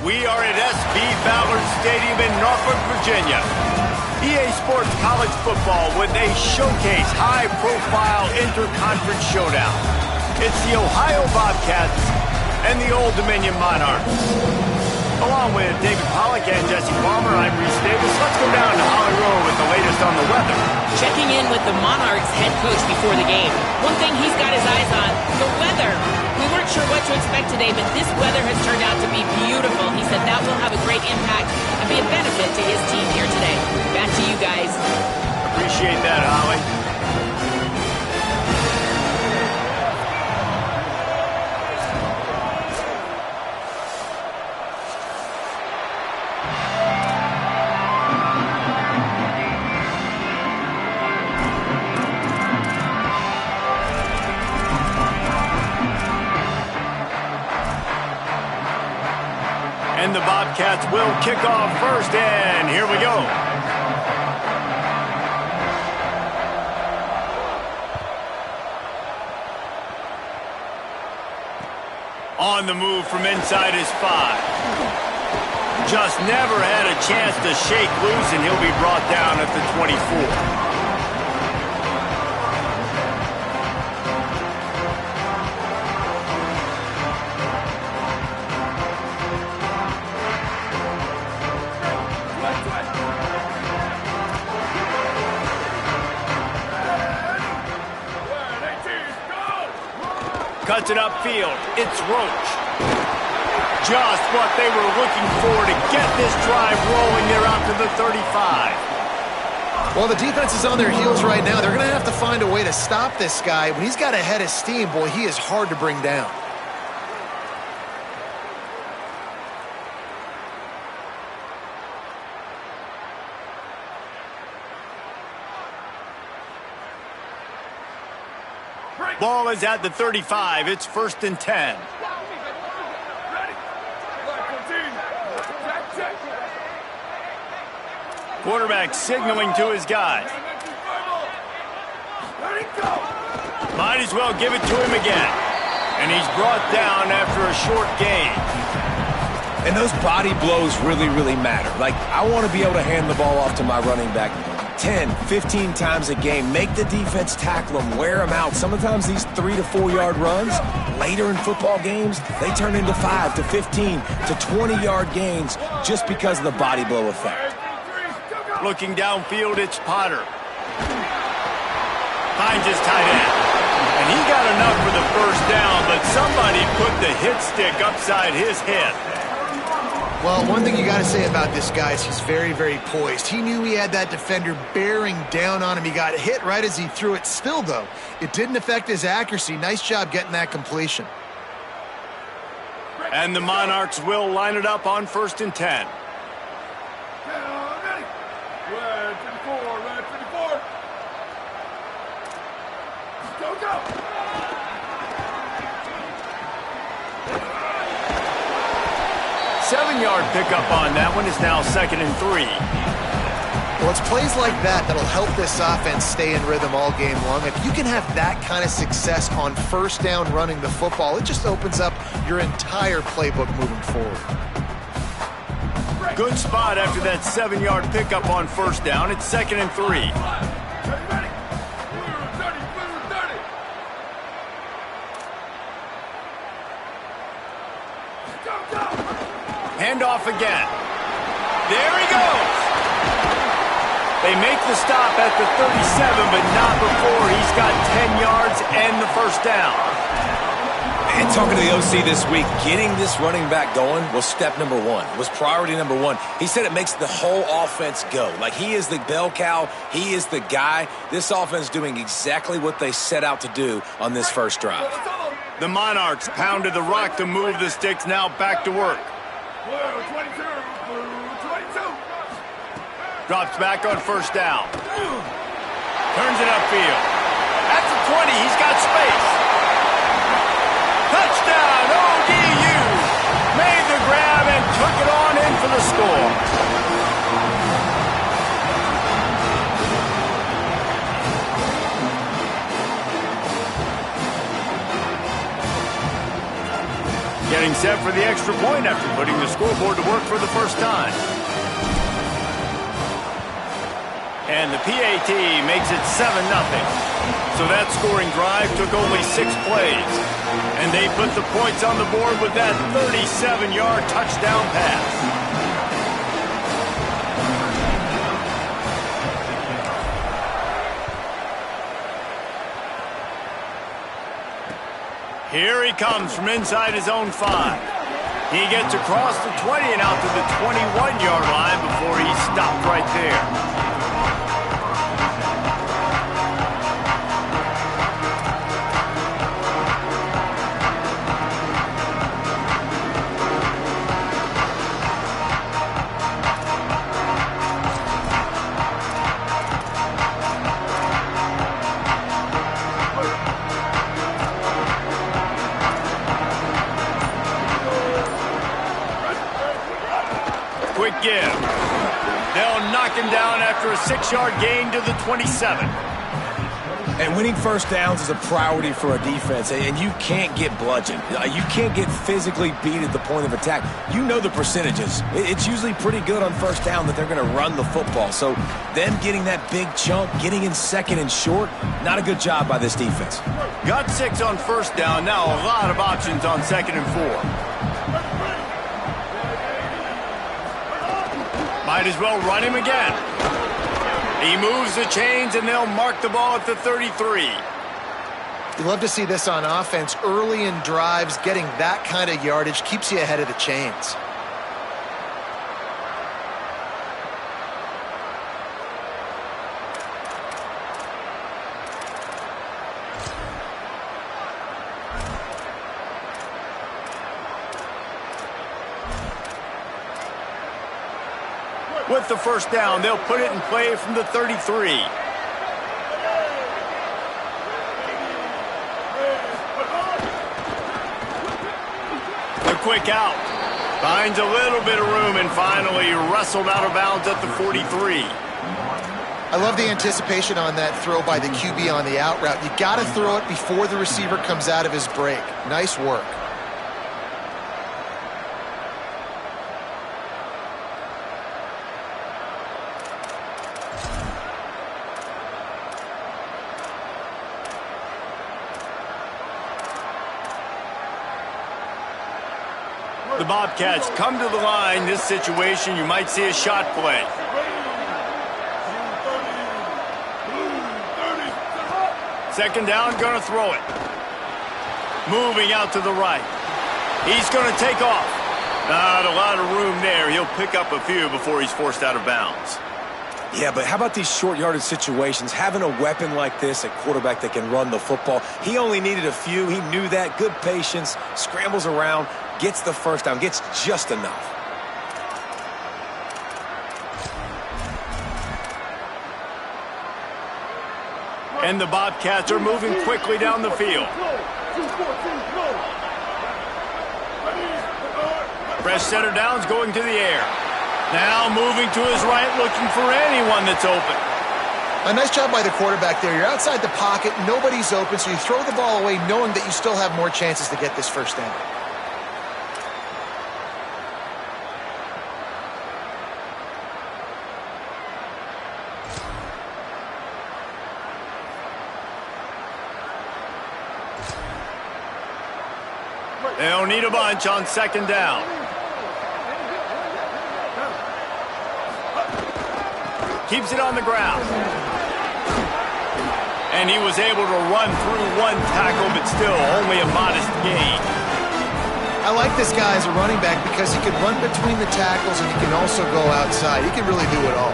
We are at SB Ballard Stadium in Norfolk, Virginia. EA Sports College Football with a showcase high-profile interconference showdown. It's the Ohio Bobcats and the Old Dominion Monarchs. Along with David Pollack and Jesse Palmer, I'm Reese Davis. Let's go down to Holly Rowe with the latest on the weather. Checking in with the Monarchs head coach before the game. One thing he's got his eyes on, the weather. We weren't sure what to expect today, but this weather has turned out to be beautiful. He said that will have a great impact and be a benefit to his team here today. Back to you guys. Appreciate that, Holly. And the Bobcats will kick off first, and here we go. On the move from inside his 5. Just never had a chance to shake loose, and he'll be brought down at the 24. Cuts it upfield. It's Roach. Just what they were looking for to get this drive rolling. They're out to the 35. Well, the defense is on their heels right now. They're going to have to find a way to stop this guy. When he's got a head of steam, boy, he is hard to bring down. Ball is at the 35. It's 1st and 10. Quarterback signaling to his guys. Might as well give it to him again. And he's brought down after a short gain. And those body blows really, really matter. Like, I want to be able to hand the ball off to my running back 10, 15 times a game. Make the defense tackle them, wear them out. Sometimes these 3 to 4 yard runs, later in football games, they turn into 5 to 15 to 20 yard gains just because of the body blow effect. Looking downfield, it's Potter. Finds his tight end. And he got enough for the first down, but somebody put the hit stick upside his head. Well, one thing you got to say about this guy is he's very, very poised. He knew he had that defender bearing down on him. He got hit right as he threw it. Still, though, it didn't affect his accuracy. Nice job getting that completion. And the Monarchs will line it up on 1st and 10. Seven-yard pickup on that one. Is now 2nd and 3. Well, it's plays like that that'll help this offense stay in rhythm all game long. If you can have that kind of success on 1st down running the football, it just opens up your entire playbook moving forward. Good spot after that 7-yard pickup on 1st down. It's 2nd and 3. Handoff again. There he goes. They make the stop at the 37, but not before he's got 10 yards and the 1st down. And talking to the OC this week, getting this running back going was step number 1, was priority number 1. He said it makes the whole offense go. Like, he is the bell cow. He is the guy. This offense doing exactly what they set out to do on this first drive. The Monarchs pounded the rock to move the sticks. Now back to work. Drops back on 1st down. Turns it upfield. At the 20, he's got space. Touchdown, ODU. Made the grab and took it on in for the score. Getting getting set for the extra point after putting the scoreboard to work for the first time. And the PAT makes it 7-0. So that scoring drive took only 6 plays. And they put the points on the board with that 37-yard touchdown pass. Here he comes from inside his own 5. He gets across the 20 and out to the 21-yard line before he stopped right there. Quick give. They'll knock him down after a 6-yard gain to the 27. And winning first downs is a priority for a defense, and you can't get bludgeoned. You can't get physically beat at the point of attack. You know the percentages. It's usually pretty good on first down that they're going to run the football. So them getting that big chunk, getting in second and short, not a good job by this defense. Got 6 on first down. Now a lot of options on 2nd and 4. Might as well run him again. He moves the chains, and they'll mark the ball at the 33. You love to see this on offense. Early in drives, getting that kind of yardage keeps you ahead of the chains. With the first down, they'll put it in play from the 33. The quick out. Finds a little bit of room and finally wrestled out of bounds at the 43. I love the anticipation on that throw by the QB on the out route. You got to throw it before the receiver comes out of his break. Nice work. The Bobcats come to the line. This situation, you might see a shot play. Second down, going to throw it. Moving out to the right. He's going to take off. Not a lot of room there. He'll pick up a few before he's forced out of bounds. Yeah, but how about these short yardage situations? Having a weapon like this, a quarterback that can run the football, he only needed a few. He knew that. Good patience, scrambles around, gets the first down, gets just enough. And the Bobcats are moving quickly down the field. Fresh center downs going to the air. Now moving to his right, looking for anyone that's open. A nice job by the quarterback there. You're outside the pocket, nobody's open, so you throw the ball away knowing that you still have more chances to get this first down. They'll need a bunch on second down. Keeps it on the ground. And he was able to run through one tackle, but still only a modest gain. I like this guy as a running back because he can run between the tackles and he can also go outside. He can really do it all.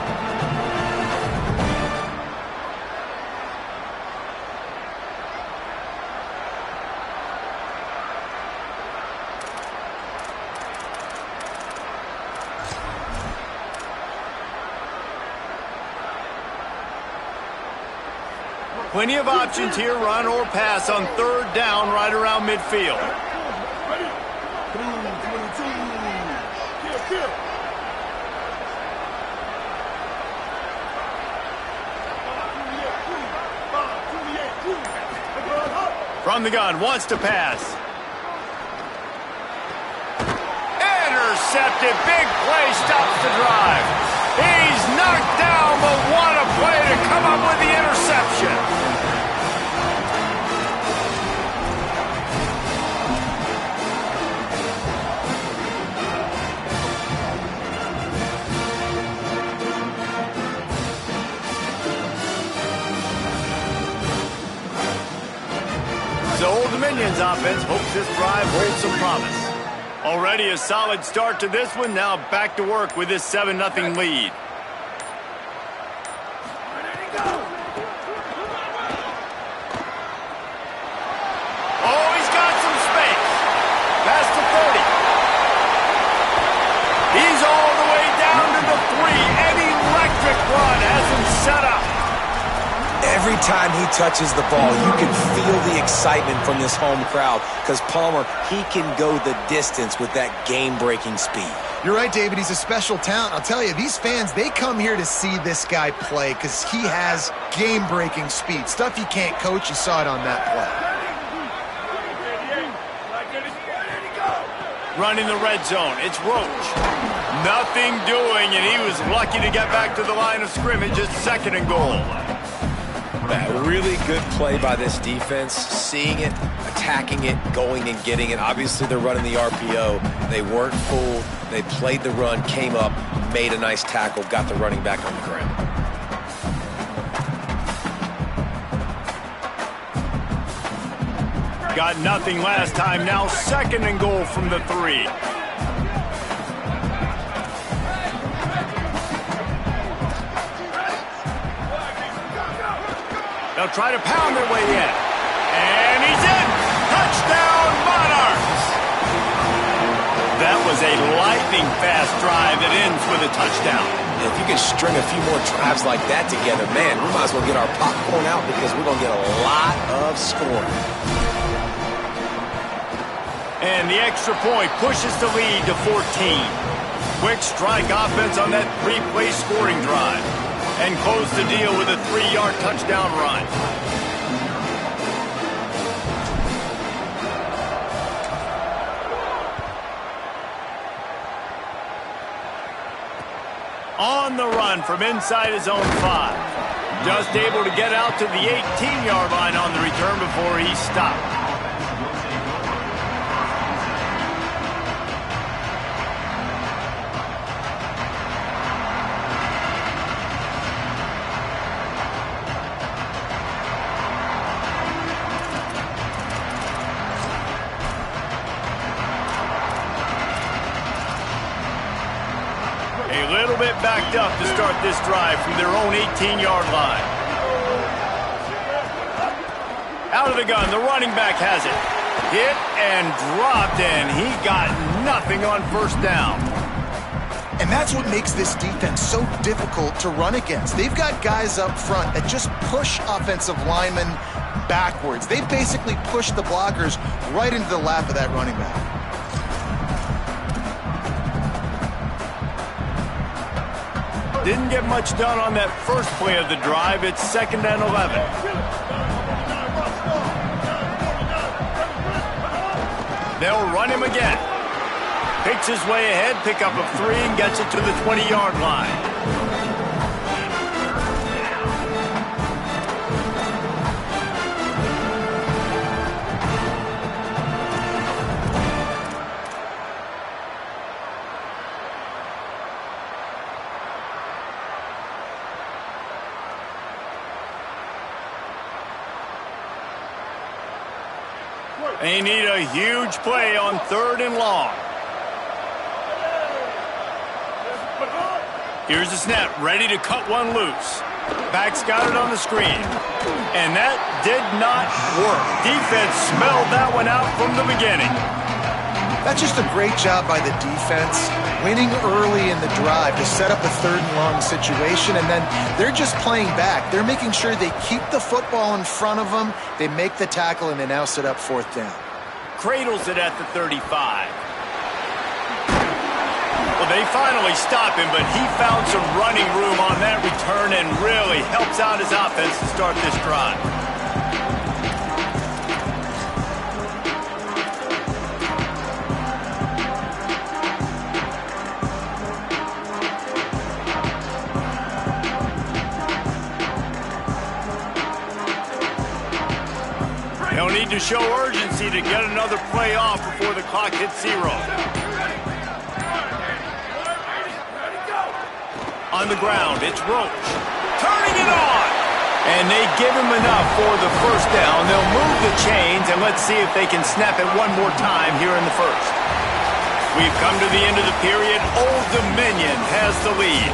Plenty of options here, run or pass on third down right around midfield. From the gun, wants to pass. intercepted. Big play stops the drive. He's knocked down, but what a play to come up with the interception. The Old Dominion's offense hopes this drive holds some promise. Already a solid start to this one. Now back to work with this 7-0 lead. Oh, he's got some space. Past the 30. He's all the way down to the 3. An electric run has him set up. Every time he touches the ball, you can feel the excitement from this home crowd because Palmer, he can go the distance with that game-breaking speed. You're right, David. He's a special talent. I'll tell you, these fans, they come here to see this guy play because he has game-breaking speed. Stuff you can't coach. You saw it on that play. Running the red zone. It's Roach. Nothing doing, and he was lucky to get back to the line of scrimmage at 2nd and goal. A really good play by this defense, seeing it, attacking it, going and getting it. Obviously, they're running the RPO. They weren't fooled. They played the run, came up, made a nice tackle, got the running back on the ground. Got nothing last time. Now 2nd and goal from the 3. They'll try to pound their way in. And he's in! Touchdown, Monarchs! That was a lightning-fast drive that ends with a touchdown. If you can string a few more drives like that together, man, we might as well get our popcorn out because we're going to get a lot of scoring. And the extra point pushes the lead to 14. Quick strike offense on that 3-play scoring drive. And close the deal with a 3-yard touchdown run. On the run from inside his own 5. Just able to get out to the 18-yard line on the return before he stopped. A little bit backed up to start this drive from their own 18-yard line. Out of the gun, the running back has it. Hit and dropped, and he got nothing on 1st down. And that's what makes this defense so difficult to run against. They've got guys up front that just push offensive linemen backwards. They basically push the blockers right into the lap of that running back. Didn't get much done on that first play of the drive. It's 2nd and 11. They'll run him again. Picks his way ahead, pickup of 3, and gets it to the 20-yard line. They need a huge play on 3rd and long. Here's the snap, ready to cut one loose. Back's got it on the screen. And that did not work. Defense smelled that one out from the beginning. That's just a great job by the defense, winning early in the drive to set up a 3rd and long situation, and then they're just playing back. They're making sure they keep the football in front of them, they make the tackle, and they now set up 4th down. Cradles it at the 35. Well, they finally stop him, but he found some running room on that return and really helps out his offense to start this drive. to show urgency to get another play off before the clock hits 0. On the ground, it's Roach. Turning it on! And they give him enough for the first down. They'll move the chains, and let's see if they can snap it one more time here in the first. We've come to the end of the period. Old Dominion has the lead.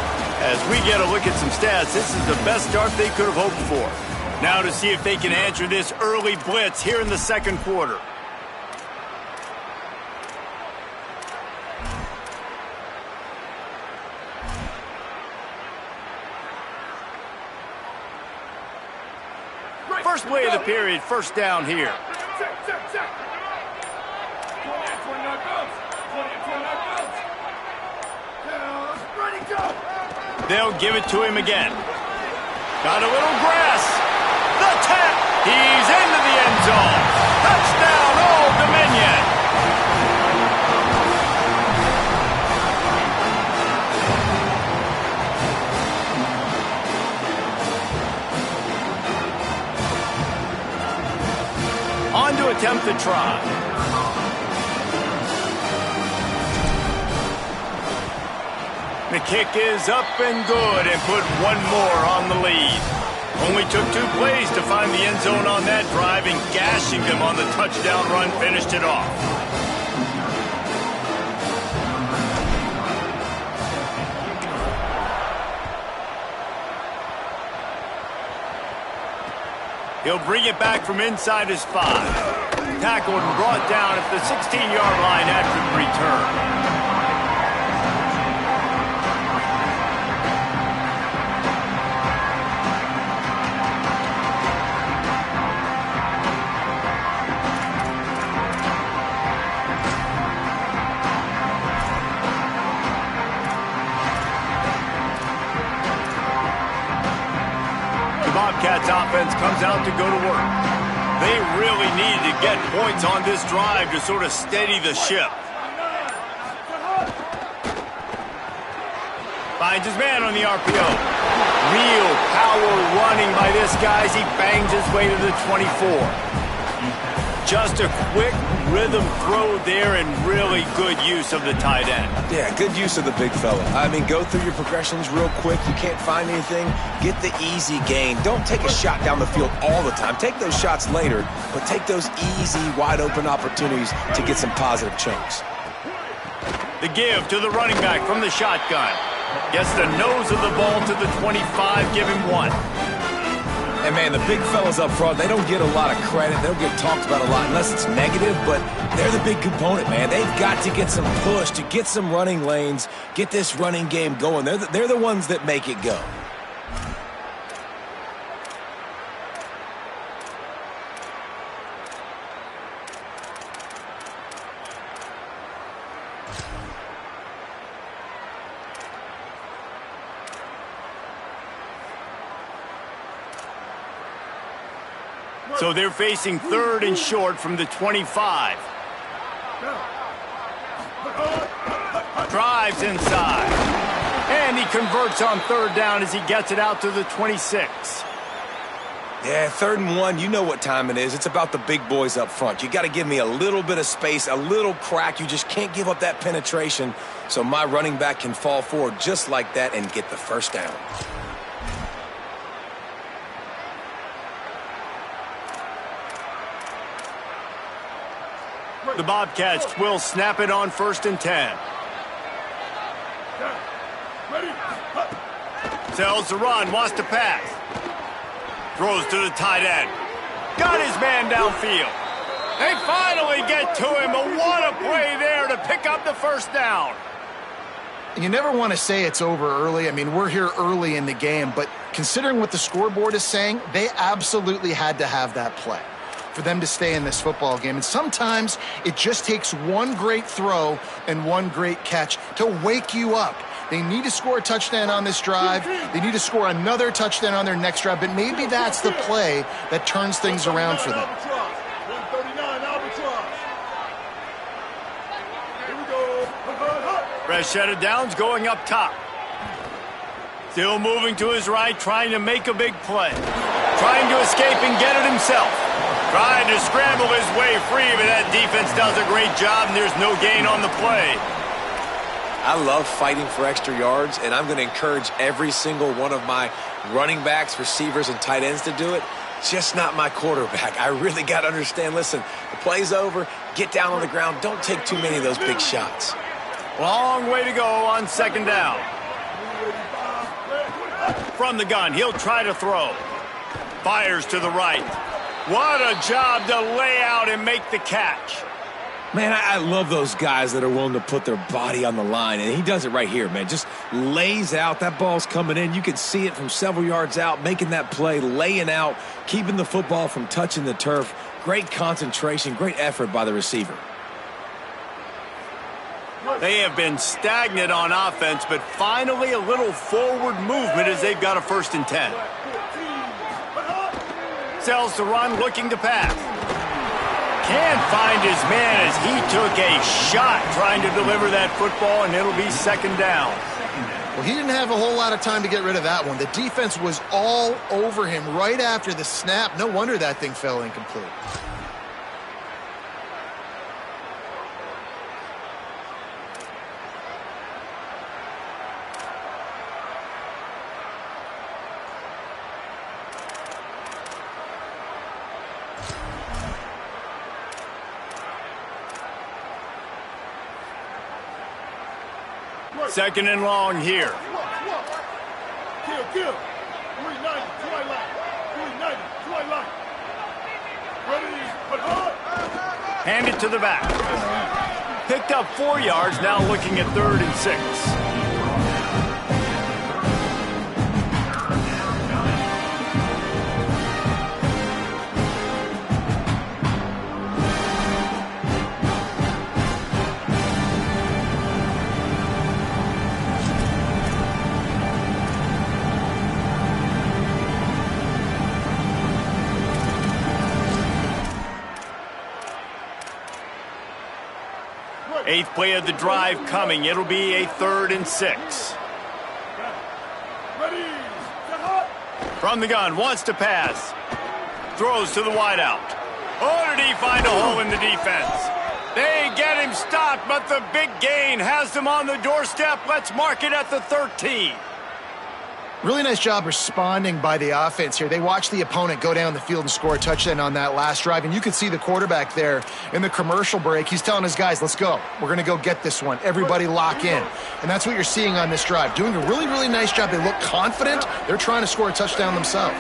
As we get a look at some stats, this is the best start they could have hoped for. Now to see if they can answer this early blitz here in the second quarter. First play of the period, first down here. They'll give it to him again. Got a little grass. The tap. He's into the end zone. Touchdown, Old Dominion. On to attempt the try. The kick is up and good and put one more on the lead. Only took 2 plays to find the end zone on that drive, and gashing them on the touchdown run finished it off. He'll bring it back from inside his 5. Tackled and brought down at the 16-yard line after the return. Bobcats offense comes out to go to work. They really needed to get points on this drive to sort of steady the ship. Finds his man on the RPO. Real power running by this guy as he bangs his way to the 24. Just a quick rhythm throw there and really good use of the tight end. Yeah, good use of the big fella. I mean, go through your progressions real quick. You can't find anything, get the easy gain. Don't take a shot down the field all the time. Take those shots later, but take those easy, wide-open opportunities to get some positive chunks. The give to the running back from the shotgun. Gets the nose of the ball to the 25, give him 1. And, man, the big fellas up front, they don't get a lot of credit. They don't get talked about a lot unless it's negative, but they're the big component, man. They've got to get some push, to get some running lanes, get this running game going. They're the ones that make it go. So they're facing 3rd and short from the 25. Drives inside. And he converts on 3rd down as he gets it out to the 26. Yeah, 3rd and 1, you know what time it is. It's about the big boys up front. You got to give me a little bit of space, a little crack. You just can't give up that penetration so my running back can fall forward just like that and get the first down. The Bobcats will snap it on 1st and 10. Tells the run, wants to pass. Throws to the tight end. Got his man downfield. They finally get to him, but what a play there to pick up the first down. You never want to say it's over early. I mean, we're here early in the game, but considering what the scoreboard is saying, they absolutely had to have that play for them to stay in this football game. And sometimes it just takes one great throw and one great catch to wake you up. They need to score a touchdown on this drive. They need to score another touchdown on their next drive, but maybe that's the play that turns things around for them. Fresh set of downs going up top. Still moving to his right, trying to make a big play. Trying to escape and get it himself. Trying to scramble his way free, but that defense does a great job, and there's no gain on the play. I love fighting for extra yards, and I'm going to encourage every single one of my running backs, receivers, and tight ends to do it. Just not my quarterback. I really got to understand, listen, the play's over, get down on the ground, don't take too many of those big shots. Long way to go on second down. From the gun, he'll try to throw. Fires to the right. What a job to lay out and make the catch. Man, I love those guys that are willing to put their body on the line, and he does it right here, man. Just lays out. That ball's coming in. You can see it from several yards out, making that play, laying out, keeping the football from touching the turf. Great concentration, great effort by the receiver. They have been stagnant on offense, but finally a little forward movement as they've got a 1st and 10. Sells to run, looking to pass. Can't find his man as he took a shot trying to deliver that football, and it'll be 2nd down. Well, he didn't have a whole lot of time to get rid of that one. The defense was all over him right after the snap. No wonder that thing fell incomplete. Second and long here. Kill. 390, try line. 390, try line. Ready, but hard. Hand it to the back. Picked up 4 yards, now looking at 3rd and 6. Eighth play of the drive coming. It'll be a 3rd and 6. Ready, set up. From the gun, wants to pass. Throws to the wideout. Oh, did he find a hole in the defense? They get him stopped, but the big gain has them on the doorstep. Let's mark it at the 13. Really nice job responding by the offense here. They watched the opponent go down the field and score a touchdown on that last drive, and you could see the quarterback there in the commercial break. He's telling his guys, let's go. We're going to go get this one. Everybody lock in. And that's what you're seeing on this drive. Doing a really, really nice job. They look confident. They're trying to score a touchdown themselves.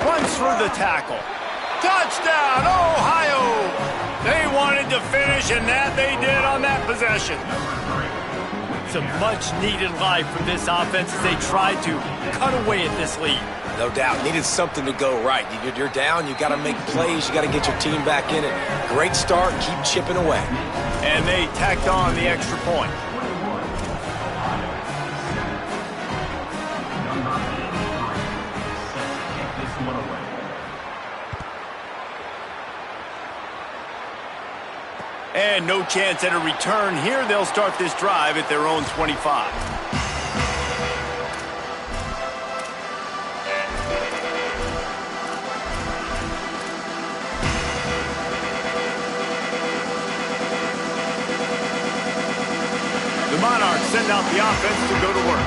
Runs through the tackle. Touchdown, Ohio! They wanted to finish, and that they did on that possession. It's a much-needed life for this offense as they tried to cut away at this lead. No doubt. Needed something to go right. You're down. You got to make plays. You got to get your team back in it. Great start. Keep chipping away. And they tacked on the extra point. And no chance at a return here. They'll start this drive at their own 25. The Monarchs send out the offense to go to work.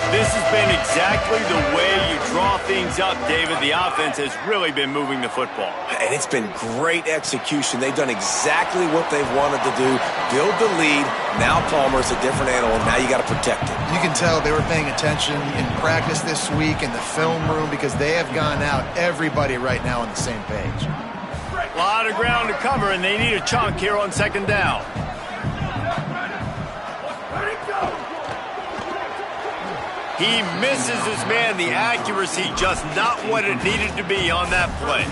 This has been exactly the way you draw things up, David. The offense has really been moving the football. And it's been great execution. They've done exactly what they've wanted to do. Build the lead. Now Palmer's a different animal. Now you got to protect it. You can tell they were paying attention in practice this week in the film room because they have gone out, everybody right now on the same page. A lot of ground to cover, and they need a chunk here on 2nd down. He misses his man. The accuracy just not what it needed to be on that play.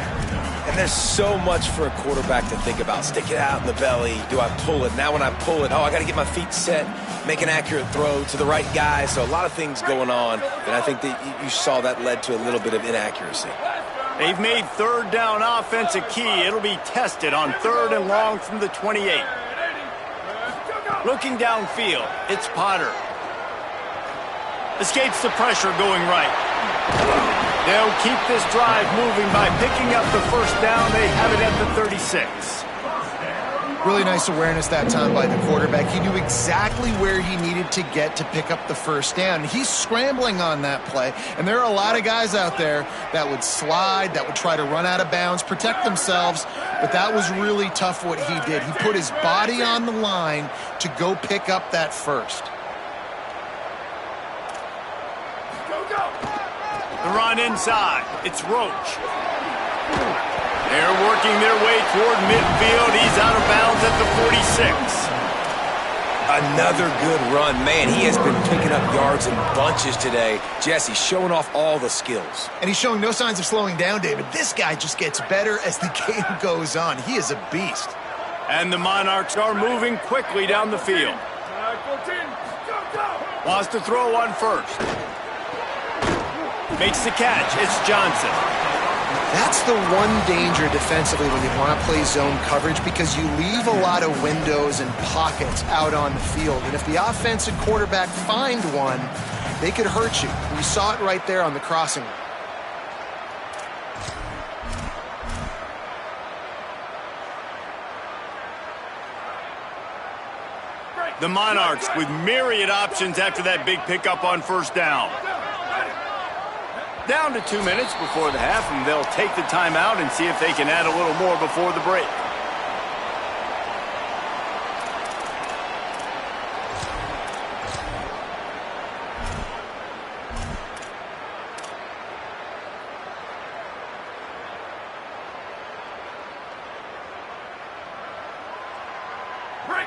And there's so much for a quarterback to think about. Stick it out in the belly. Do I pull it? Now when I pull it, I got to get my feet set, make an accurate throw to the right guy. So a lot of things going on, and I think that you saw that led to a little bit of inaccuracy. They've made 3rd down offense a key. It'll be tested on 3rd and long from the 28. Looking downfield, it's Potter. Escapes the pressure going right. They'll keep this drive moving by picking up the first down. They have it at the 36. Really nice awareness that time by the quarterback. He knew exactly where he needed to get to pick up the first down. He's scrambling on that play, and there are a lot of guys out there that would slide, that would try to run out of bounds, protect themselves, but that was really tough what he did. He put his body on the line to go pick up that first. The run inside. It's Roach. They're working their way toward midfield. He's out of bounds at the 46. Another good run. Man, he has been picking up yards in bunches today. Jesse showing off all the skills. And he's showing no signs of slowing down, David. This guy just gets better as the game goes on. He is a beast. And the Monarchs are moving quickly down the field. Wants to throw on first. Makes the catch. It's Johnson. That's the one danger defensively when you want to play zone coverage, because you leave a lot of windows and pockets out on the field. And if the offensive quarterback find one, they could hurt you. We saw it right there on the crossing. The Monarchs with myriad options after that big pickup on first down. Down to 2 minutes before the half, and they'll take the timeout and see if they can add a little more before the break.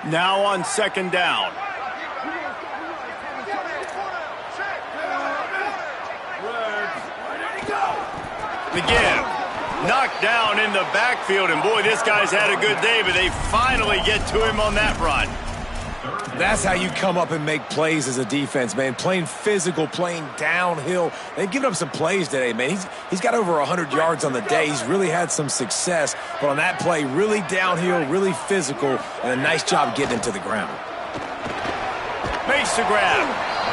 Now on second down. The give. Knocked down in the backfield, and boy, this guy's had a good day, but they finally get to him on that run. That's how you come up and make plays as a defense, man. Playing physical, playing downhill. They've given up some plays today, man. He's got over 100 yards on the day. He's really had some success, but on that play, really downhill, really physical, and a nice job getting him to the ground. Makes the grab.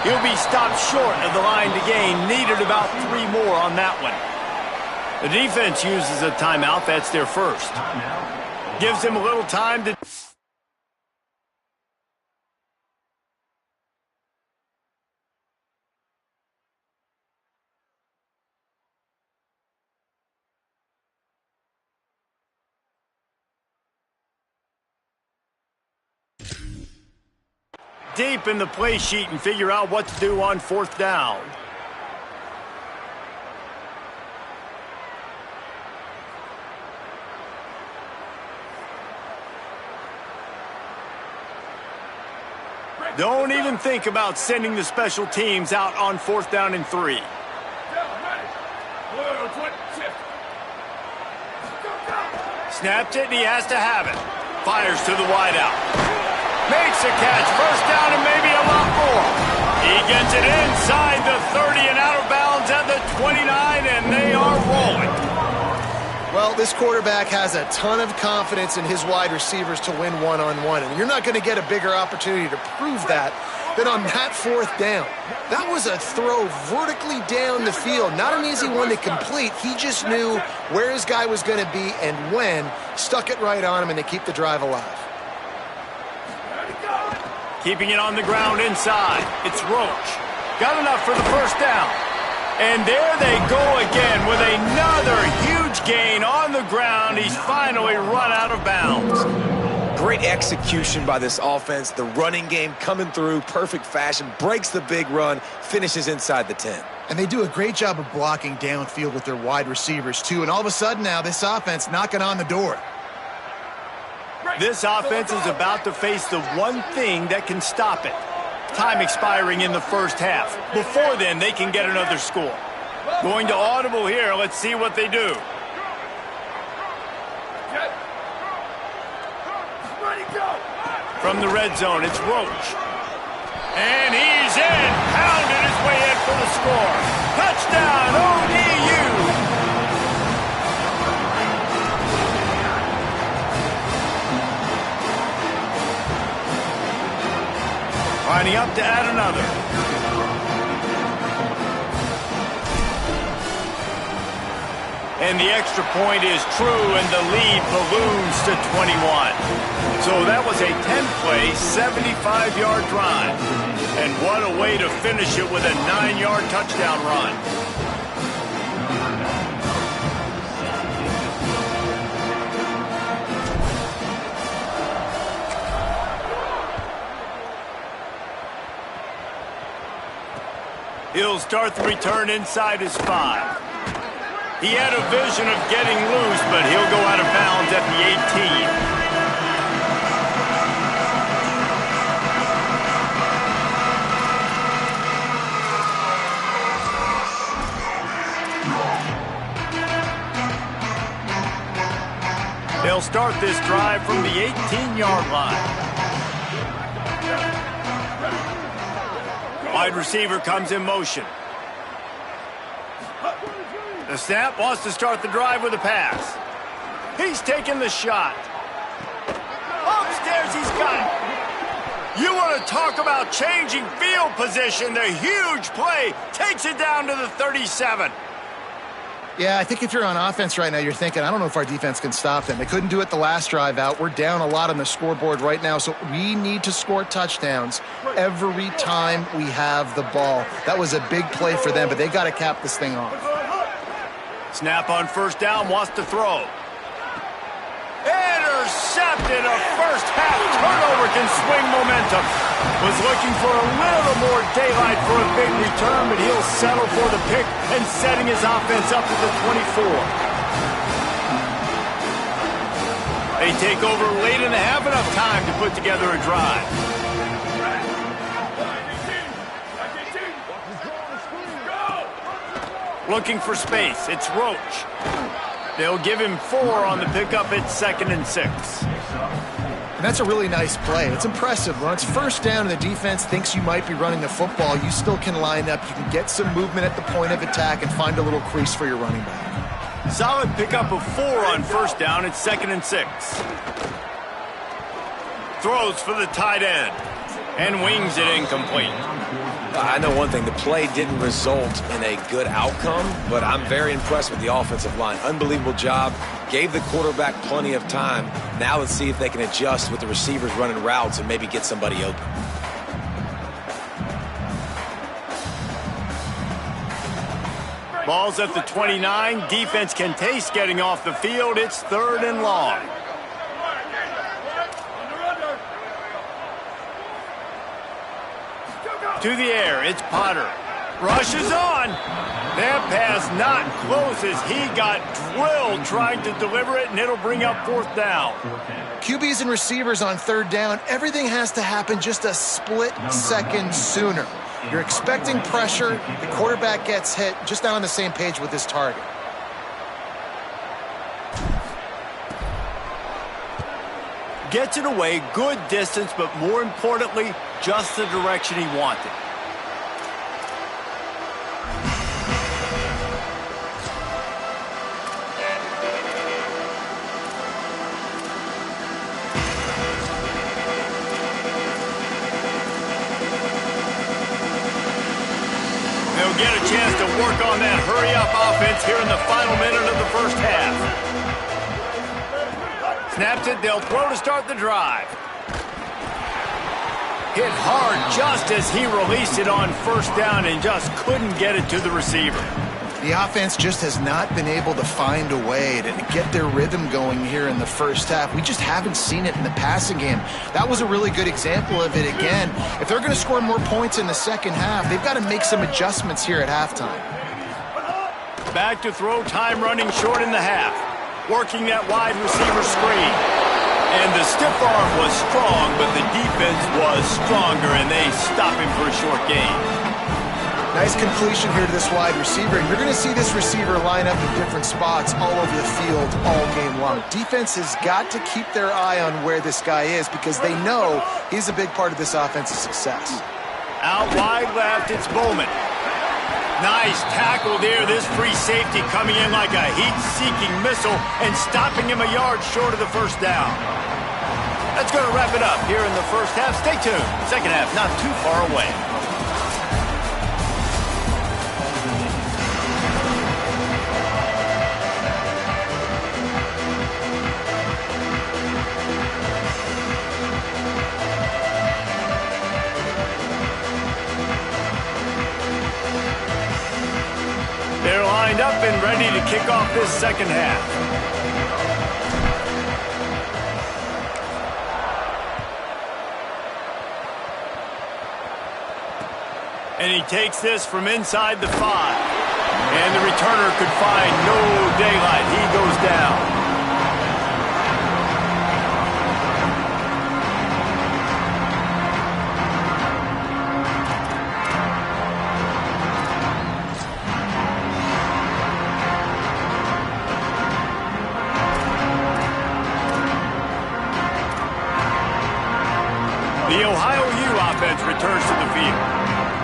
He'll be stopped short of the line to gain. Needed about 3 more on that one. The defense uses a timeout. That's their first. Gives him a little time to... deep in the play sheet and figure out what to do on fourth down. Don't even think about sending the special teams out on fourth down and 3. Snapped it, and he has to have it. Fires to the wideout. Makes a catch. First down and maybe a lot more. He gets it inside the 30 and out of bounds at the 29, and they are rolling. Well, this quarterback has a ton of confidence in his wide receivers to win one-on-one, and you're not going to get a bigger opportunity to prove that than on that fourth down. That was a throw vertically down the field. Not an easy one to complete. He just knew where his guy was going to be and when, stuck it right on him, and they keep the drive alive. Keeping it on the ground inside. It's Roach. Got enough for the first down. And there they go again with another huge gain on the ground. He's finally run out of bounds. Great execution by this offense. The running game coming through, perfect fashion, breaks the big run, finishes inside the 10. And they do a great job of blocking downfield with their wide receivers, too. And all of a sudden now, this offense knocking on the door. This offense is about to face the one thing that can stop it. Time expiring in the first half. Before then, they can get another score. Going to audible here. Let's see what they do. From the red zone, it's Roach. And he's in. Pounded his way in for the score. Touchdown, ODU. Lining up to add another. And the extra point is true, and the lead balloons to 21. So that was a 10-play, 75-yard drive. And what a way to finish it with a 9-yard touchdown run. He'll start the return inside his 5. He had a vision of getting loose, but he'll go out of bounds at the 18. They'll start this drive from the 18-yard line. Wide receiver comes in motion. The snap wants to start the drive with a pass. He's taking the shot. Upstairs, he's got it. You want to talk about changing field position. The huge play takes it down to the 37. Yeah, I think if you're on offense right now, you're thinking, I don't know if our defense can stop them. They couldn't do it the last drive out. We're down a lot on the scoreboard right now, so we need to score touchdowns every time we have the ball. That was a big play for them, but they got to cap this thing off. Snap on first down, wants to throw. Intercepted. A first half turnover can swing momentum. Was looking for a little more daylight for a big return, but he'll settle for the pick and setting his offense up to the 24. They take over late in the half, enough time to put together a drive. Looking for space. It's Roach. They'll give him 4 on the pickup. It's 2nd and 6. And that's a really nice play. It's impressive. When it's first down and the defense thinks you might be running the football, you still can line up. You can get some movement at the point of attack and find a little crease for your running back. Solid pickup of 4 on first down. It's 2nd and 6. Throws for the tight end and wings it incomplete. I know one thing, the play didn't result in a good outcome, but I'm very impressed with the offensive line. Unbelievable job. Gave the quarterback plenty of time. Now let's see if they can adjust with the receivers running routes and maybe get somebody open. Ball's at the 29. Defense can taste getting off the field. It's 3rd and long. To the air, it's Potter. Rushes on. That pass not close as he got drilled trying to deliver it, and it'll bring up 4th down. QBs and receivers on 3rd down, everything has to happen just a split second sooner. You're expecting pressure. The quarterback gets hit, just not on the same page with his target. Gets it away, good distance, but more importantly, just the direction he wanted. They'll get a chance to work on that hurry-up offense here in the final minute of the first half. Snaps it, they'll throw to start the drive. Hit hard just as he released it on first down and just couldn't get it to the receiver. The offense just has not been able to find a way to get their rhythm going here in the first half. We just haven't seen it in the passing game. That was a really good example of it again. If they're going to score more points in the second half, they've got to make some adjustments here at halftime. Back to throw, time running short in the half. Working that wide receiver screen. And the stiff arm was strong, but the defense was stronger, and they stop him for a short gain. Nice completion here to this wide receiver. You're going to see this receiver line up in different spots all over the field all game long. Defense has got to keep their eye on where this guy is because they know he's a big part of this offense's success. Out wide left, it's Bowman. Nice tackle there. This free safety coming in like a heat-seeking missile and stopping him a yard short of the first down. That's going to wrap it up here in the first half. Stay tuned. Second half not too far away. and ready to kick off this second half. And he takes this from inside the 5. And the returner could find no daylight. He goes down. The Ohio U offense returns to the field.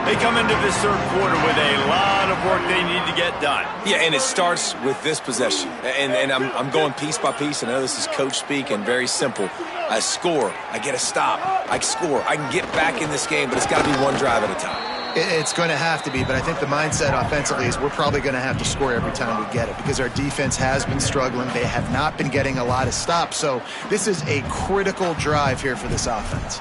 They come into this third quarter with a lot of work they need to get done. Yeah, and it starts with this possession. And I'm going piece by piece. I know this is coach speak and very simple. I score. I get a stop. I score. I can get back in this game, but it's got to be one drive at a time. It's going to have to be, but I think the mindset offensively is we're probably going to have to score every time we get it because our defense has been struggling. They have not been getting a lot of stops. So this is a critical drive here for this offense.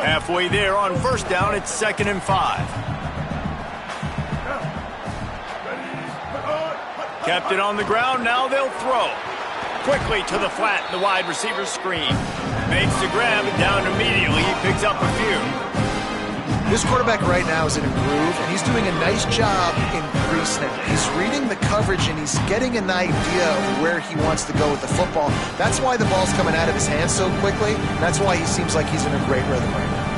Halfway there on first down, it's 2nd and 5. Kept it on the ground, now they'll throw. Quickly to the flat, the wide receiver screen. Makes the grab and down immediately. He picks up a few. This quarterback right now is in a groove, and he's doing a nice job in pre-snap. He's reading the coverage, and he's getting an idea of where he wants to go with the football. That's why the ball's coming out of his hands so quickly. That's why he seems like he's in a great rhythm right now.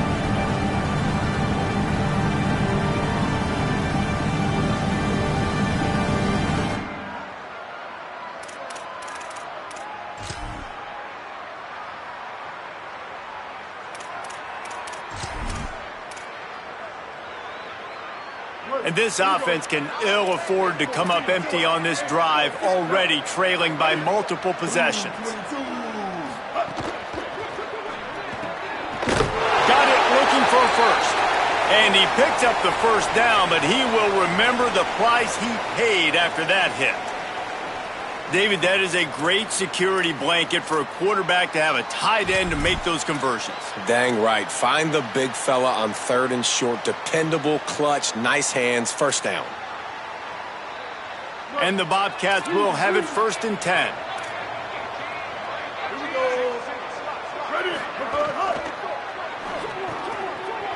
And this offense can ill afford to come up empty on this drive, already trailing by multiple possessions. Got it looking for a first. And he picked up the first down, but he will remember the price he paid after that hit. David, that is a great security blanket for a quarterback to have a tight end to make those conversions. Dang right. Find the big fella on 3rd and short. Dependable, clutch, nice hands, first down. And the Bobcats will have it 1st and 10.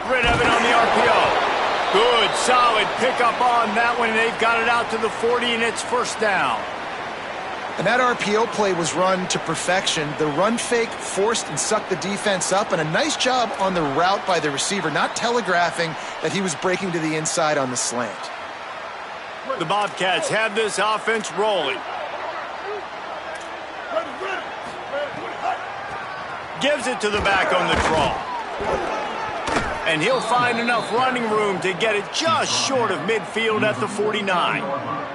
Red Evan on the RPO. Good, solid pickup on that one. They've got it out to the 40, and it's first down. And that RPO play was run to perfection. The run fake forced and sucked the defense up, and a nice job on the route by the receiver, not telegraphing that he was breaking to the inside on the slant. The Bobcats have this offense rolling. Gives it to the back on the draw. And he'll find enough running room to get it just short of midfield at the 49.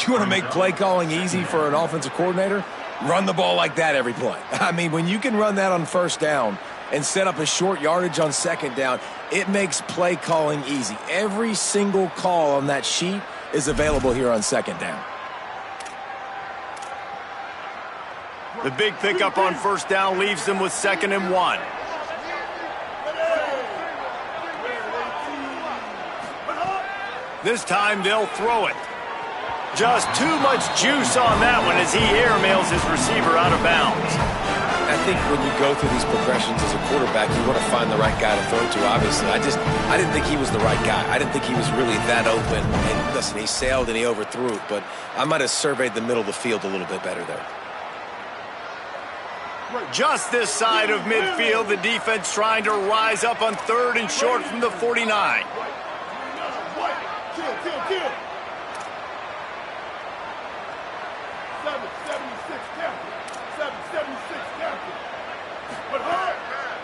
You want to make play calling easy for an offensive coordinator? Run the ball like that every play. I mean, when you can run that on first down and set up a short yardage on second down, it makes play calling easy. Every single call on that sheet is available here on second down. The big pickup on first down leaves them with 2nd and 1. This time they'll throw it. Just too much juice on that one as he airmails his receiver out of bounds. I think when you go through these progressions as a quarterback, you want to find the right guy to throw to, obviously. I didn't think he was the right guy. I didn't think he was really that open. And listen, he sailed and he overthrew it, but I might have surveyed the middle of the field a little bit better there. Just this side of midfield, the defense trying to rise up on 3rd and short from the 49. Kill.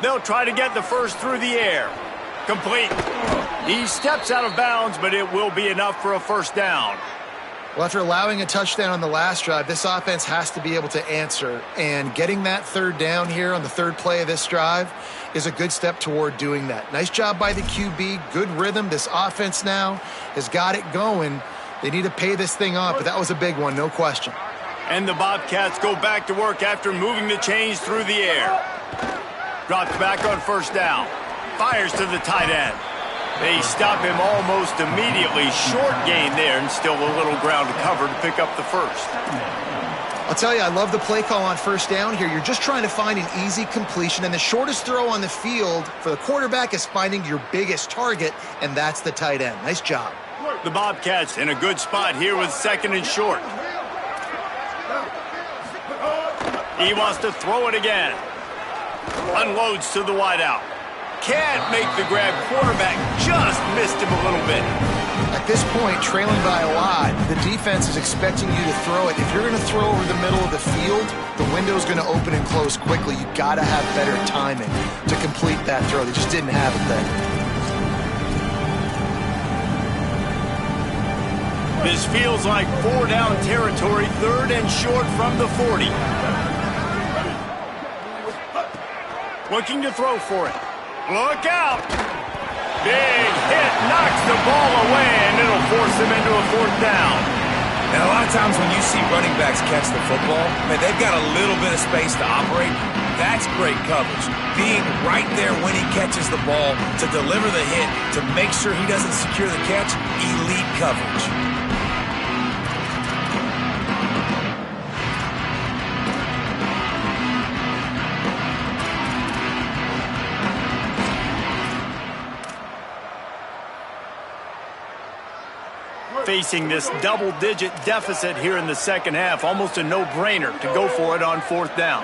They'll try to get the first through the air. Complete. He steps out of bounds, but it will be enough for a first down. Well, after allowing a touchdown on the last drive, this offense has to be able to answer. And getting that 3rd down here on the 3rd play of this drive is a good step toward doing that. Nice job by the QB. Good rhythm. This offense now has got it going. They need to pay this thing off, but that was a big one, no question. And the Bobcats go back to work after moving the chains through the air. Drops back on first down. Fires to the tight end. They stop him almost immediately. Short gain there, and still a little ground to cover to pick up the first. I'll tell you, I love the play call on first down here. You're just trying to find an easy completion, and the shortest throw on the field for the quarterback is finding your biggest target, and that's the tight end. Nice job. The Bobcats in a good spot here with second and short. He wants to throw it again. Unloads to the wideout. Can't make the grab. Quarterback just missed him a little bit. At this point, trailing by a lot, the defense is expecting you to throw it. If you're going to throw over the middle of the field, the window's going to open and close quickly. You've got to have better timing to complete that throw. They just didn't have it then. This feels like 4-down territory, third and short from the 40. Looking to throw for it. Look out! Big hit, knocks the ball away, and it'll force him into a fourth down. And a lot of times when you see running backs catch the football, man, they've got a little bit of space to operate. That's great coverage. Being right there when he catches the ball to deliver the hit, to make sure he doesn't secure the catch, elite coverage. Facing this double-digit deficit here in the second half, almost a no-brainer to go for it on fourth down.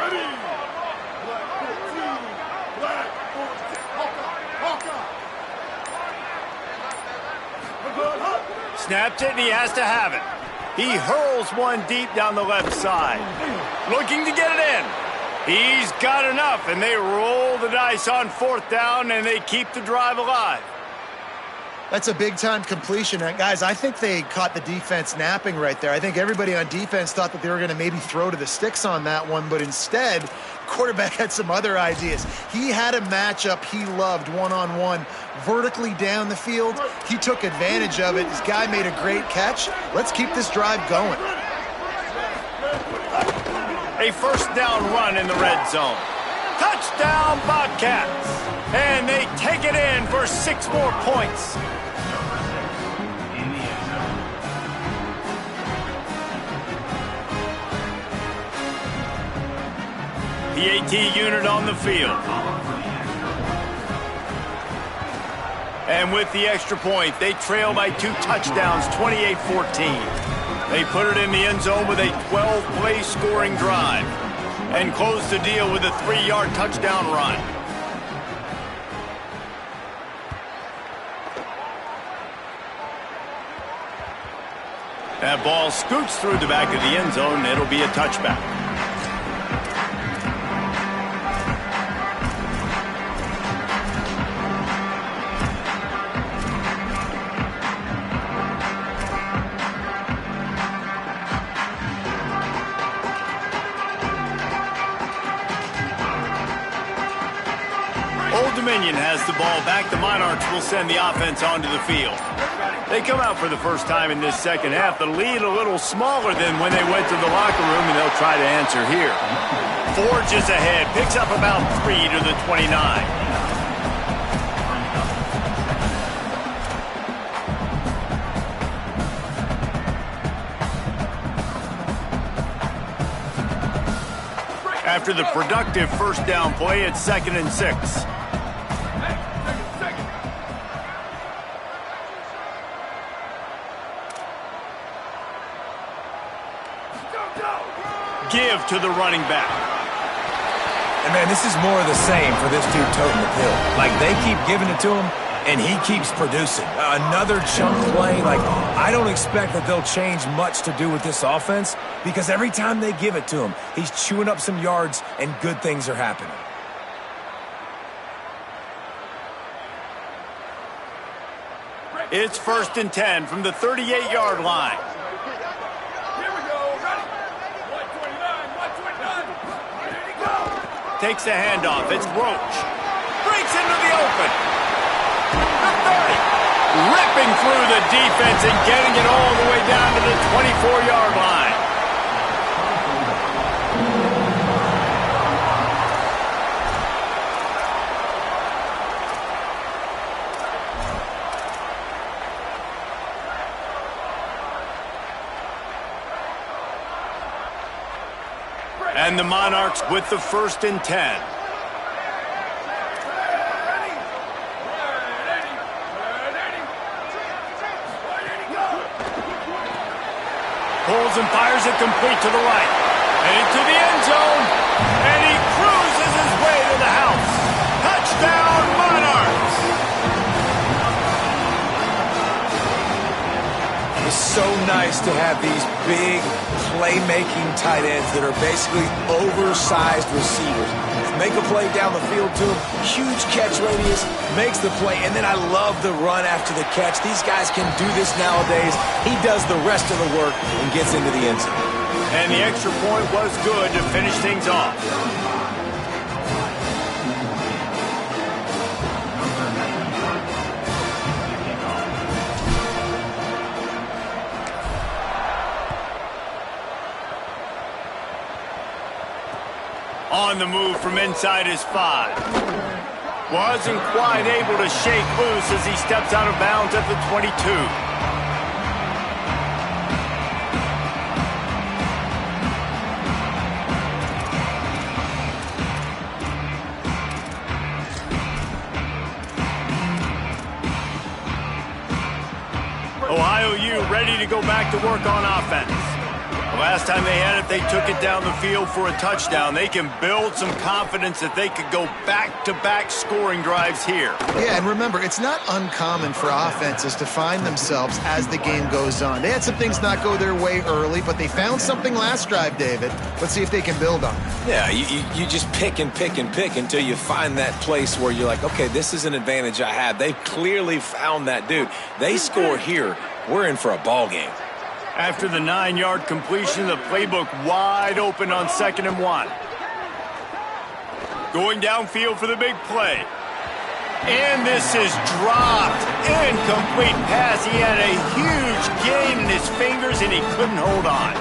Snapped it, and he has to have it. He hurls one deep down the left side. Looking to get it in. He's got enough, and they roll the dice on fourth down, and they keep the drive alive. That's a big-time completion. And guys, I think they caught the defense napping right there. I think everybody on defense thought that they were going to maybe throw to the sticks on that one, but instead, the quarterback had some other ideas. He had a matchup he loved one-on-one, vertically down the field. He took advantage of it. This guy made a great catch. Let's keep this drive going. A first down run in the red zone. Touchdown, Bobcats! And they take it in for 6 more points. The AT unit on the field. And with the extra point, they trail by 2 touchdowns, 28-14. They put it in the end zone with a 12-play scoring drive and close the deal with a 3-yard touchdown run. That ball scoots through the back of the end zone, and it'll be a touchback. Old Dominion has the ball back. The Monarchs will send the offense onto the field. They come out for the first time in this second half. The lead a little smaller than when they went to the locker room, and they'll try to answer here. Forges ahead, picks up about 3 to the 29. After the productive first down play, it's 2nd and 6. Give to the running back. And man, this is more of the same for this dude toting the pill. Like, they keep giving it to him, and he keeps producing. Another chunk play. Like, I don't expect that they'll change much to do with this offense, because every time they give it to him, he's chewing up some yards, and good things are happening. It's 1st and 10 from the 38-yard line. Takes the handoff. It's Roach. Breaks into the open. The 30. Ripping through the defense and getting it all the way down to the 24-yard line. And the Monarchs with the 1st and 10. Pulls and fires it complete to the right. And into the end zone. And he cruises his way to the house. Touchdown, Monarchs! It's so nice to have these big playmaking tight ends that are basically oversized receivers. Make a play down the field to him, huge catch radius, makes the play, and then I love the run after the catch. These guys can do this nowadays. He does the rest of the work and gets into the end zone. And the extra point was good to finish things off. On the move from inside his 5. Wasn't quite able to shake loose as he steps out of bounds at the 22. Ohio U ready to go back to work on offense. The last time they had it, they took it down the field for a touchdown. They can build some confidence that they could go back-to-back scoring drives here. Yeah, and remember, it's not uncommon for offenses to find themselves as the game goes on. They had some things not go their way early, but they found something last drive, David. Let's see if they can build on it. Yeah, you just pick and pick and pick until you find that place where you're like, okay, this is an advantage I have. They've clearly found that, dude. They score here, we're in for a ball game. After the 9-yard completion, the playbook wide open on 2nd and 1. Going downfield for the big play. And this is dropped. Incomplete pass. He had a huge gain in his fingers, and he couldn't hold on.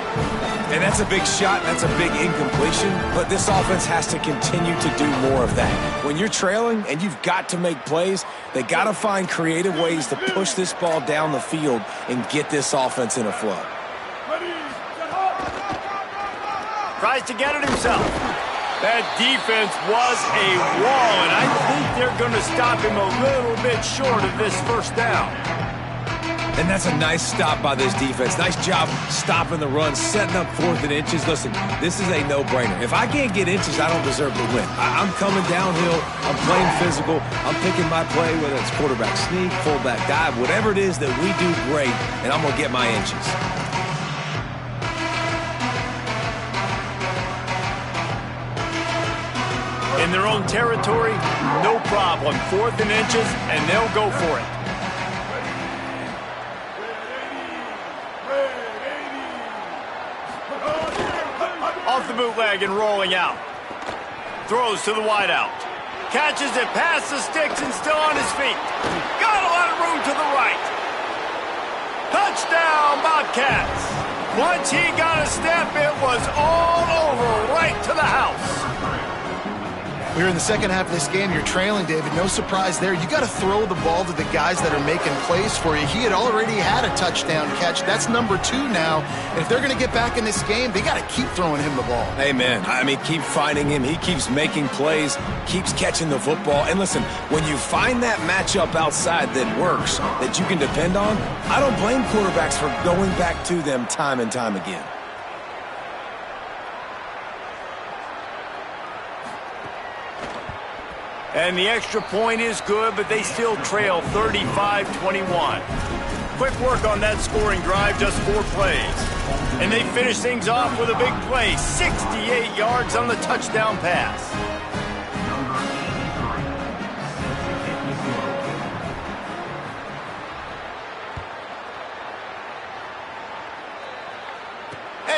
And that's a big shot, and that's a big incompletion, but this offense has to continue to do more of that. When you're trailing and you've got to make plays, they got to find creative ways to push this ball down the field and get this offense in a flow. Tries to get it himself. That defense was a wall, and I think they're going to stop him a little bit short of this 1st down. And that's a nice stop by this defense. Nice job stopping the run, setting up 4th and inches. Listen, this is a no-brainer. If I can't get inches, I don't deserve to win. I'm coming downhill. I'm playing physical. I'm picking my play, whether it's quarterback sneak, fullback dive, whatever it is that we do great, and I'm going to get my inches. In their own territory, no problem. 4th and inches, and they'll go for it. Off the bootleg and rolling out. Throws to the wideout. Catches it past the sticks and still on his feet. Got a lot of room to the right. Touchdown, Bobcats. Once he got a step, it was all over, right to the house. We're in the second half of this game. You're trailing, David. No surprise there. You got to throw the ball to the guys that are making plays for you. He had already had a touchdown catch. That's number 2 now. And if they're going to get back in this game, they got to keep throwing him the ball. Amen. I mean, keep finding him. He keeps making plays, keeps catching the football. And listen, when you find that matchup outside that works, that you can depend on, I don't blame quarterbacks for going back to them time and time again. And the extra point is good, but they still trail 35-21. Quick work on that scoring drive, just 4 plays. And they finish things off with a big play, 68 yards on the touchdown pass.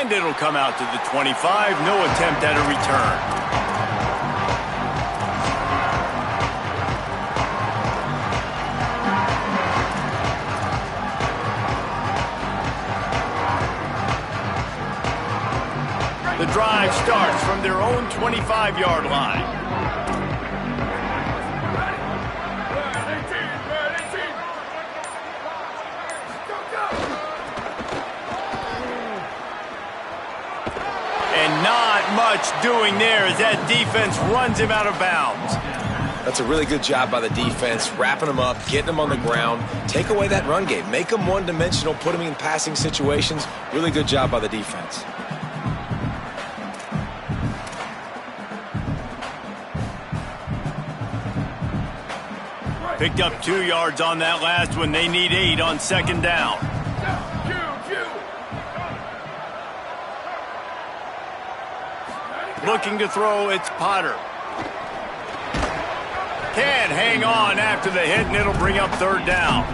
And it'll come out to the 25, no attempt at a return. The drive starts from their own 25-yard line. And not much doing there as that defense runs him out of bounds. That's a really good job by the defense, wrapping them up, getting them on the ground. Take away that run game. Make them one-dimensional, put them in passing situations. Really good job by the defense. Picked up 2 yards on that last one. They need 8 on second down. Looking to throw, it's Potter. Can't hang on after the hit, and it'll bring up third down.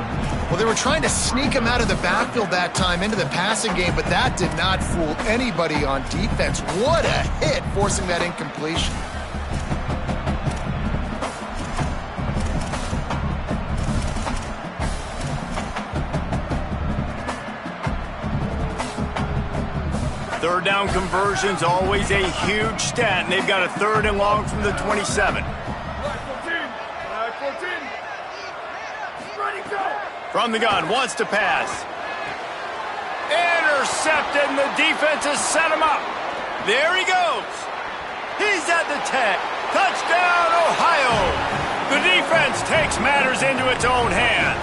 Well, they were trying to sneak him out of the backfield that time into the passing game, but that did not fool anybody on defense. What a hit, forcing that incompletion. Third down conversion's always a huge stat, and they've got a 3rd and long from the 27. From the gun, wants to pass. Intercepted, and the defense has set him up. There he goes. He's at the 10. Touchdown, Ohio. The defense takes matters into its own hands.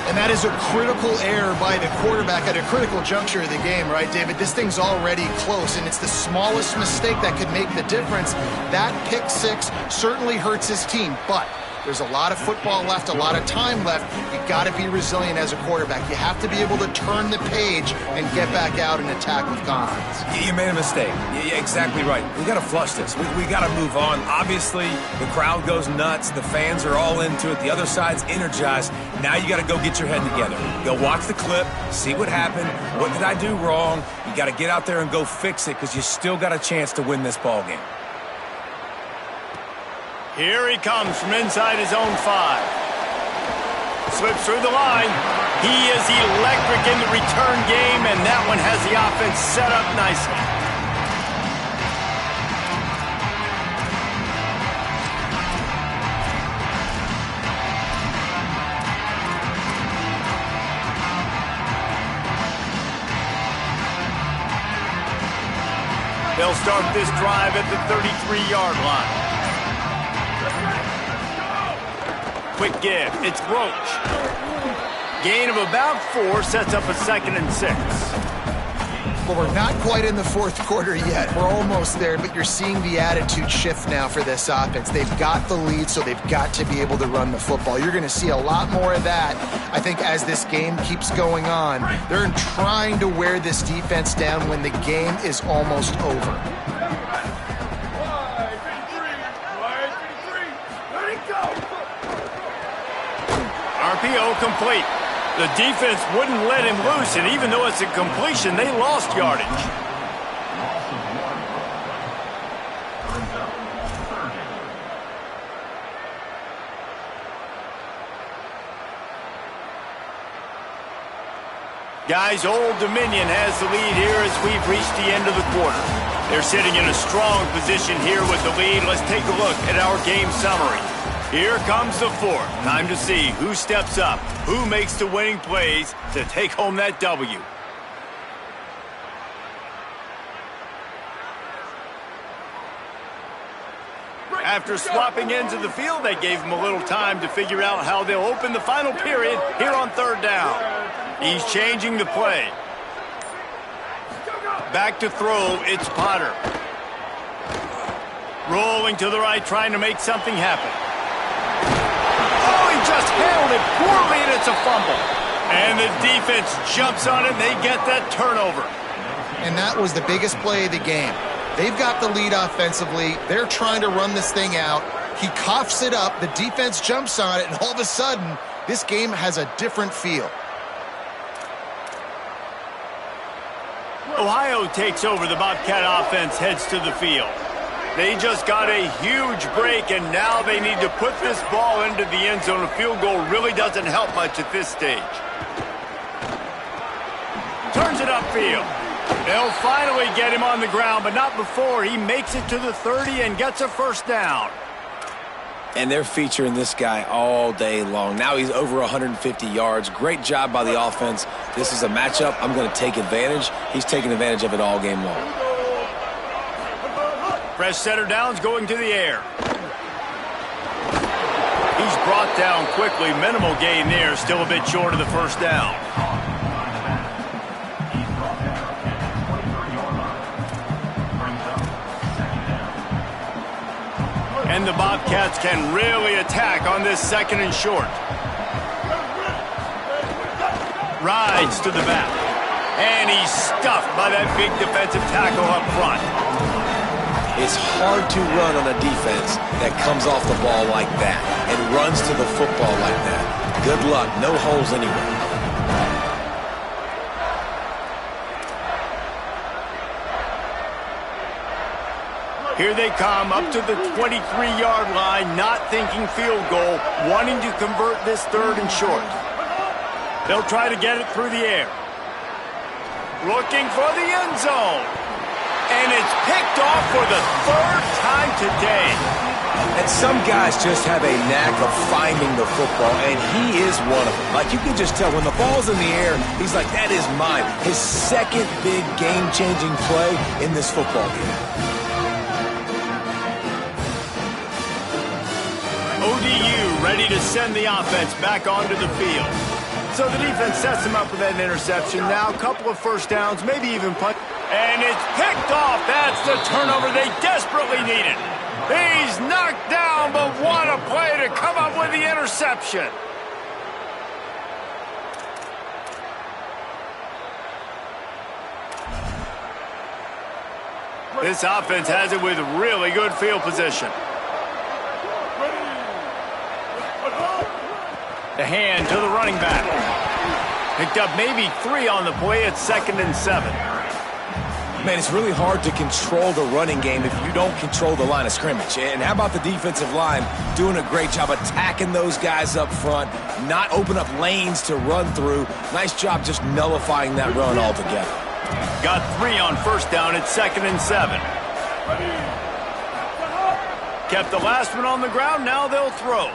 And that is a critical error by the quarterback at a critical juncture of the game, right, David? This thing's already close, and it's the smallest mistake that could make the difference. That pick 6 certainly hurts his team, but there's a lot of football left, a lot of time left. You've got to be resilient as a quarterback. You have to be able to turn the page and get back out and attack with confidence. You made a mistake. Yeah, exactly right. We got to flush this. We got to move on. Obviously, the crowd goes nuts. The fans are all into it. The other side's energized. Now you got to go get your head together. Go watch the clip, see what happened. What did I do wrong? You got to get out there and go fix it because you still got a chance to win this ball game. Here he comes from inside his own 5. Slips through the line. He is electric in the return game, and that one has the offense set up nicely. They'll start this drive at the 33-yard line. Quick give. It's Roach. Gain of about 4 sets up a 2nd and 6. Well, we're not quite in the 4th quarter yet. We're almost there, but you're seeing the attitude shift now for this offense. They've got the lead, so they've got to be able to run the football. You're going to see a lot more of that, I think, as this game keeps going on. They're trying to wear this defense down when the game is almost over. RPO complete. The defense wouldn't let him loose, and even though it's a completion, they lost yardage. Guys, Old Dominion has the lead here as we've reached the end of the quarter. They're sitting in a strong position here with the lead. Let's take a look at our game summary. Here comes the 4th. Time to see who steps up, who makes the winning plays to take home that W. After swapping ends of the field, they gave him a little time to figure out how they'll open the final period here on 3rd down. He's changing the play. Back to throw, it's Potter. Rolling to the right, trying to make something happen. Oh, he just handled it poorly, and it's a fumble. And the defense jumps on it, and they get that turnover. And that was the biggest play of the game. They've got the lead offensively. They're trying to run this thing out. He coughs it up. The defense jumps on it, and all of a sudden, this game has a different feel. Ohio takes over. The Bobcat offense heads to the field. They just got a huge break, and now they need to put this ball into the end zone. A field goal really doesn't help much at this stage. Turns it upfield. They'll finally get him on the ground, but not before he makes it to the 30 and gets a 1st down. And they're featuring this guy all day long. Now he's over 150 yards. Great job by the offense. This is a matchup I'm going to take advantage. He's taking advantage of it all game long. Fresh setter downs going to the air. He's brought down quickly. Minimal gain there. Still a bit short of the first down. And the Bobcats can really attack on this second and short. Rides to the back. And he's stuffed by that big defensive tackle up front. It's hard to run on a defense that comes off the ball like that and runs to the football like that. Good luck. No holes anywhere. Here they come up to the 23-yard line, not thinking field goal, wanting to convert this third and short. They'll try to get it through the air. Looking for the end zone. And it's picked off for the third time today. And some guys just have a knack of finding the football, and he is one of them. Like, you can just tell when the ball's in the air, he's like, that is mine. His second big game-changing play in this football game. ODU ready to send the offense back onto the field. So the defense sets him up with that interception. Now a couple of first downs, maybe even punt. And it's picked off. That's the turnover they desperately needed. He's knocked down, but what a play to come up with the interception. This offense has it with really good field position. The hand to the running back. Picked up maybe 3 on the play. It's 2nd and 7. Man, it's really hard to control the running game if you don't control the line of scrimmage. And how about the defensive line doing a great job attacking those guys up front, not open up lanes to run through. Nice job just nullifying that run altogether. Got 3 on first down. It's 2nd and 7. Kept the last one on the ground. Now they'll throw.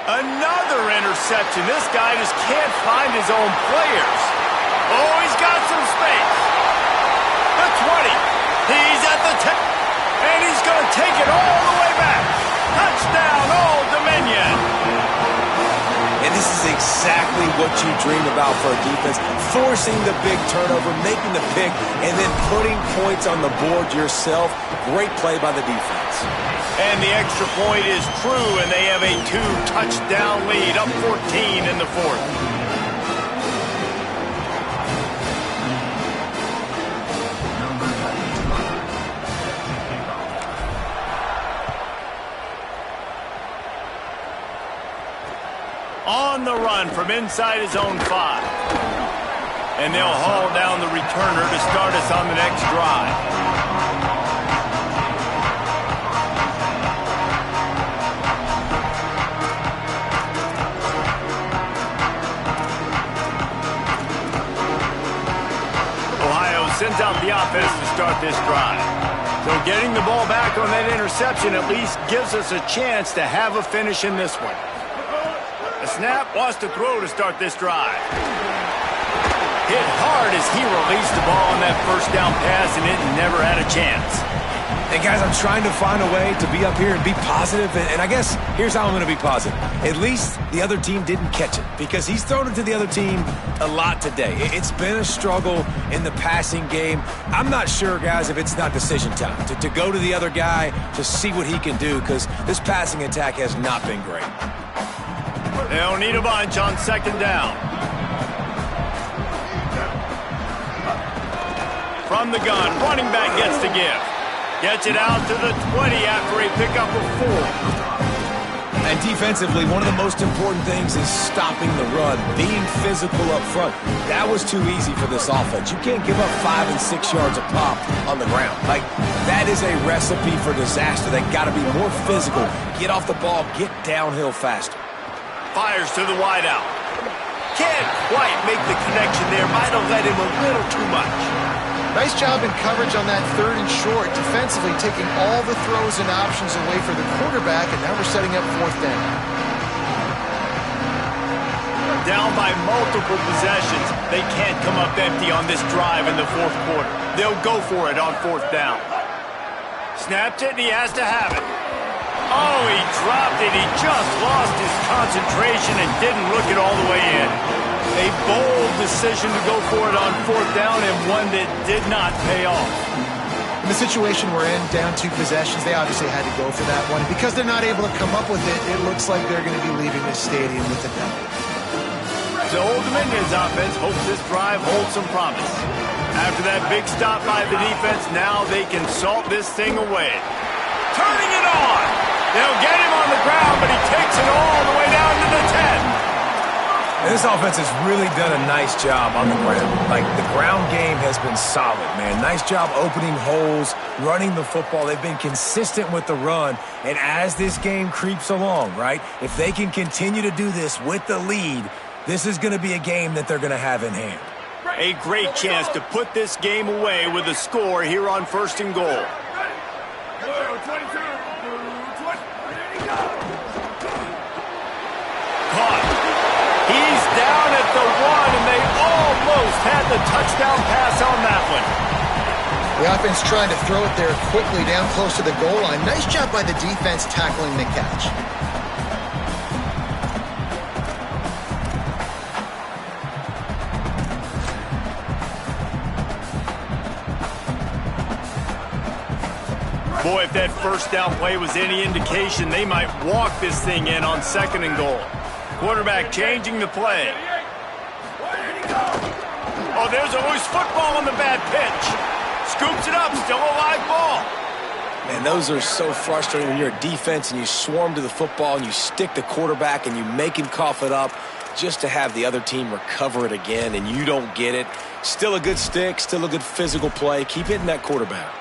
Another interception. This guy just can't find his own players. Oh, he's got some space. The 20. He's at the 10. And he's going to take it all the way back. Touchdown, Old Dominion. And this is exactly what you dream about for a defense. Forcing the big turnover, making the pick, and then putting points on the board yourself. Great play by the defense. And the extra point is true, and they have a 2-touchdown lead, up 14 in the fourth. On the run from inside his own 5. And they'll haul down the returner to start us on the next drive. Sends out the offense to start this drive. So getting the ball back on that interception at least gives us a chance to have a finish in this one. The snap wants to throw to start this drive. Hit hard as he released the ball on that first down pass, and it never had a chance. Hey, guys, I'm trying to find a way to be up here and be positive, and I guess here's how I'm going to be positive. At least the other team didn't catch it, because he's thrown it to the other team a lot today. It's been a struggle in the passing game. I'm not sure, guys, if it's not decision time to go to the other guy to see what he can do, because this passing attack has not been great. They'll need a bunch on 2nd down. From the gun, running back gets to give. Gets it out to the 20 after a pickup of 4. And defensively, one of the most important things is stopping the run, being physical up front. That was too easy for this offense. You can't give up 5 and 6 yards a pop on the ground. Like, that is a recipe for disaster. They got to be more physical. Get off the ball, get downhill faster. Fires to the wideout. Can't quite make the connection there. Might have led him a little too much. Nice job in coverage on that 3rd and short, defensively taking all the throws and options away for the quarterback, and now we're setting up 4th down. Down by multiple possessions. They can't come up empty on this drive in the 4th quarter. They'll go for it on 4th down. Snapped it, and he has to have it. Oh, he dropped it. He just lost his concentration and didn't look it all the way in. A bold decision to go for it on 4th down, and one that did not pay off. In the situation we're in, down 2 possessions, they obviously had to go for that one. Because they're not able to come up with it, it looks like they're going to be leaving this stadium with a W. The Old Dominion's offense hopes this drive holds some promise. After that big stop by the defense, now they can salt this thing away. Turning it on! They'll get him on the ground, but he takes it all the way down to the 10. And this offense has really done a nice job on the ground. Like, the ground game has been solid, man. Nice job opening holes, running the football. They've been consistent with the run. And as this game creeps along, right, if they can continue to do this with the lead, this is going to be a game that they're going to have in hand. A great chance to put this game away with a score here on 1st and goal. Caught. He's down at the 1, and they almost had the touchdown pass on that one. The offense trying to throw it there quickly down close to the goal line. Nice job by the defense tackling the catch. Boy, if that 1st down play was any indication, they might walk this thing in on 2nd and goal. Quarterback changing the play. Oh, there's a loose football on the bad pitch. Scoops it up, still a live ball. Man, those are so frustrating when you're a defense and you swarm to the football and you stick the quarterback and you make him cough it up just to have the other team recover it again and you don't get it. Still a good stick, still a good physical play. Keep hitting that quarterback.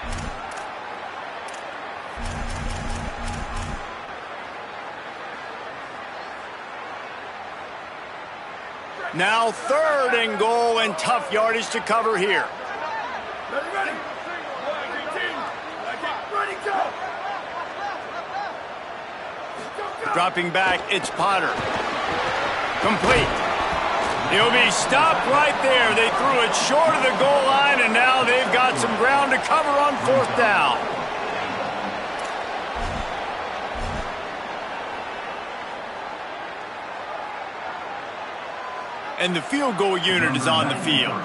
Now 3rd and goal, and tough yardage to cover here. Ready. Dropping back, it's Potter. Complete. He'll be stopped right there. They threw it short of the goal line, and now they've got some ground to cover on 4th down. And the field goal unit is on the field.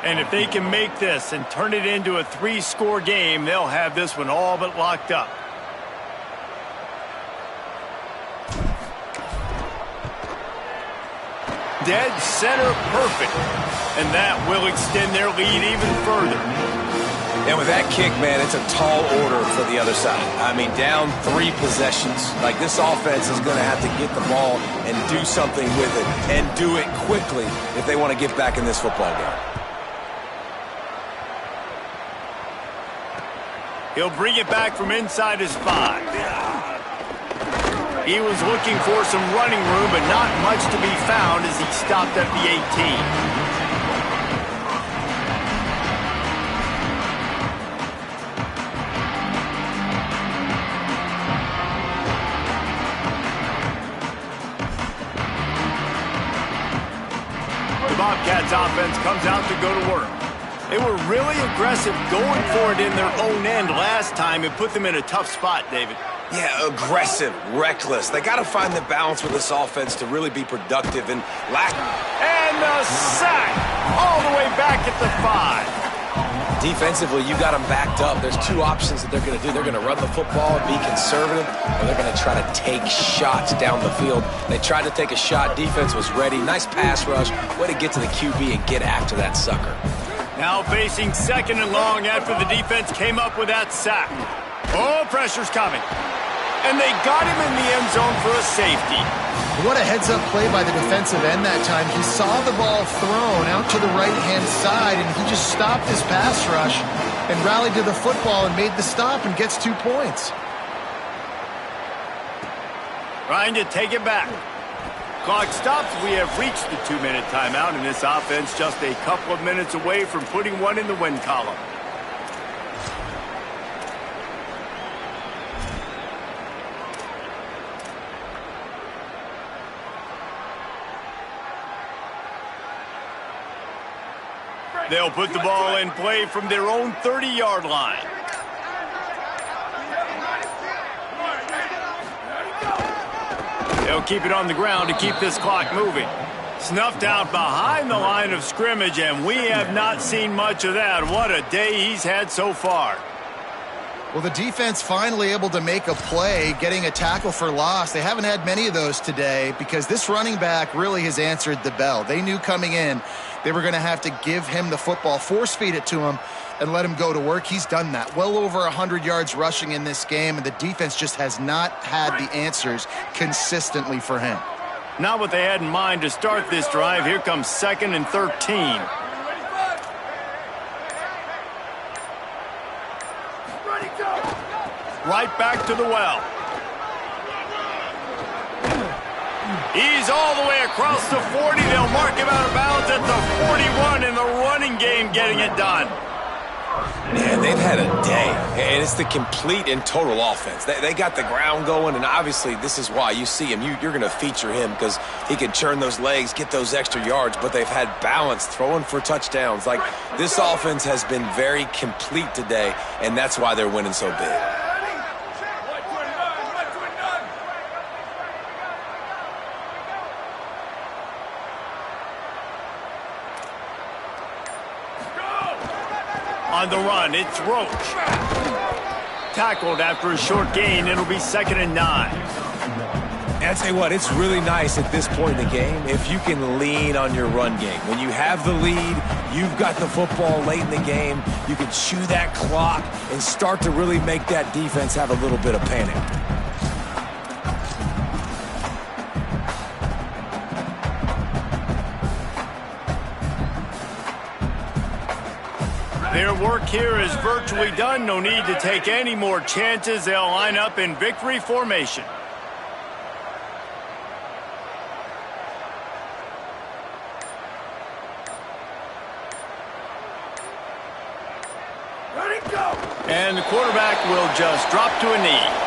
And if they can make this and turn it into a 3-score game, they'll have this one all but locked up. Dead center perfect. And that will extend their lead even further. And with that kick, man, it's a tall order for the other side. I mean, down 3 possessions. Like, this offense is going to have to get the ball and do something with it and do it quickly if they want to get back in this football game. He'll bring it back from inside his 5. He was looking for some running room, but not much to be found as he stopped at the 18. Bobcats offense comes out to go to work. They were really aggressive going for it in their own end last time. It put them in a tough spot, David. Yeah, aggressive, reckless. They got to find the balance with this offense to really be productive and lack. And the sack all the way back at the 5. Defensively, you got them backed up. There's 2 options that they're going to do. They're going to run the football and be conservative, or they're going to try to take shots down the field. They tried to take a shot. Defense was ready. Nice pass rush. Way to get to the QB and get after that sucker. Now facing 2nd and long after the defense came up with that sack. Oh, pressure's coming. And they got him in the end zone for a safety. What a heads-up play by the defensive end that time. He saw the ball thrown out to the right-hand side, and he just stopped his pass rush and rallied to the football and made the stop and gets 2 points. Trying to take it back. Clock stops. We have reached the 2-minute timeout, and this offense just a couple of minutes away from putting one in the win column. They'll put the ball in play from their own 30-yard line. They'll keep it on the ground to keep this clock moving. Snuffed out behind the line of scrimmage, and we have not seen much of that. What a day he's had so far. Well, the defense finally able to make a play, getting a tackle for loss. They haven't had many of those today because this running back really has answered the bell. They knew coming in they were going to have to give him the football, force feed it to him, and let him go to work. He's done that. Well over 100 yards rushing in this game, and the defense just has not had the answers consistently for him. Not what they had in mind to start this drive. Here comes 2nd and 13. Right back to the well. He's all the way across the 40. They'll mark him out of bounds at the 41 in the running game, getting it done. Man, they've had a day, and it's the complete and total offense. They got the ground going, and obviously this is why you see him. You're going to feature him because he can churn those legs, get those extra yards, but they've had balance, throwing for touchdowns. Like, this offense has been very complete today, and that's why they're winning so big. On the run, it's Roach. Tackled after a short gain. It'll be 2nd and 9. And I tell you what, it's really nice at this point in the game if you can lean on your run game. When you have the lead, you've got the football late in the game, you can chew that clock and start to really make that defense have a little bit of panic. Their work here is virtually done. No need to take any more chances. They'll line up in victory formation. Ready, go! And the quarterback will just drop to a knee.